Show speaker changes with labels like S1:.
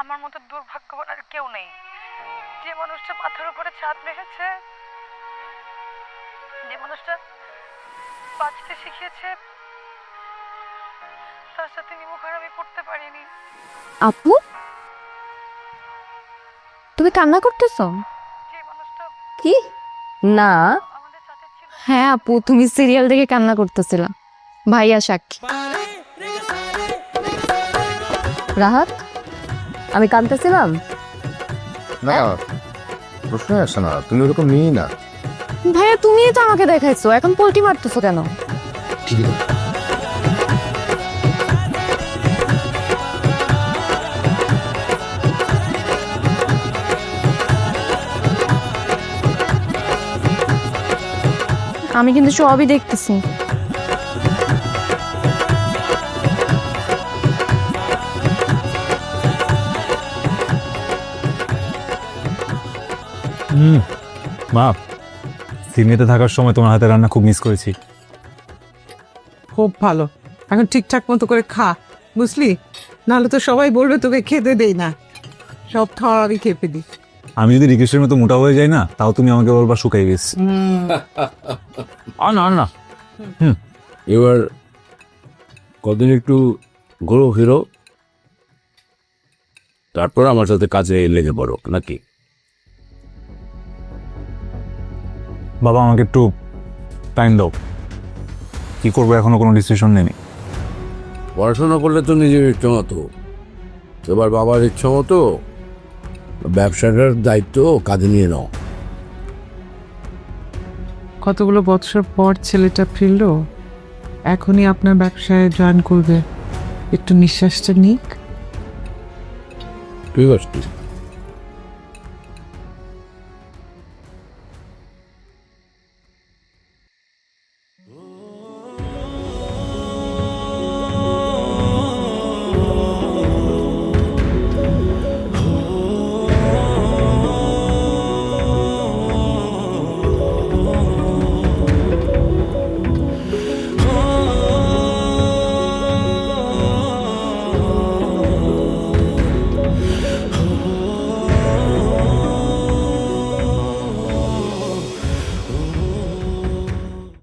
S1: আমার মতো দুর্ভাগ্যবান আর কেউ নেই। যে মানুষটা মাথার উপরে ছাদ রেখেছে, যে মানুষটা বাঁচতে শিখিয়েছে, তার সাথে মুখারামি করতে পারিনি।
S2: আপু, তুমি কান্না করতেছো?
S1: যে মানুষটা
S2: কি? না।
S1: আমাদের সাথে ছিল।
S2: হ্যাঁ আপু, তুমি সিরিয়াল দেখে কান্না করতেছিলা। ভাইয়া সাক্ষী। রাহাত, আমি কাঁদতেছিলাম?
S3: না, প্রশ্ন আসে না, তুমি ওরকম নিই না।
S2: ভাইয়া তুমি তো আমাকে দেখাইছো, এখন পোল্টি মারতেছো কেন?
S3: ঠিক আছে।
S2: আমি কিন্তু সবই দেখতেছি।
S4: মা, সিনেতে থাকার সময় তোমার হাতে রান্না খুব মিস করেছি।
S5: খুব ভালো, এখন ঠিকঠাক মতো করে খা, বুঝলি? নাহলে তো সবাই বলবে তোকে খেতে দেই না। সব খাওয়া আমি খেয়ে ফেলি।
S4: আমি যদি রিকেশের মতো মোটা হয়ে যাই না, তাও তুমি আমাকে বলবা শুকাই গেছি। না না,
S6: এবার কদিন একটু ঘোরো ফিরো, তারপর আমার সাথে কাজে লেগে পড়ো নাকি?
S4: বাবা আমাকে একটু টাইম দাও। কি করবো এখনো কোনো ডিসিশন নেই।
S6: পড়াশোনা করলে তো নিজের ইচ্ছে মতো, এবার বাবার ইচ্ছা মতো ব্যবসাটার দায়িত্ব কাঁধে নিয়ে নাও।
S5: কতগুলো বছর পর ছেলেটা ফিরলো, এখনই আপনার ব্যবসায় জয়েন করবে, একটু নিঃশ্বাসটা নিক।
S6: ঠিক আছে।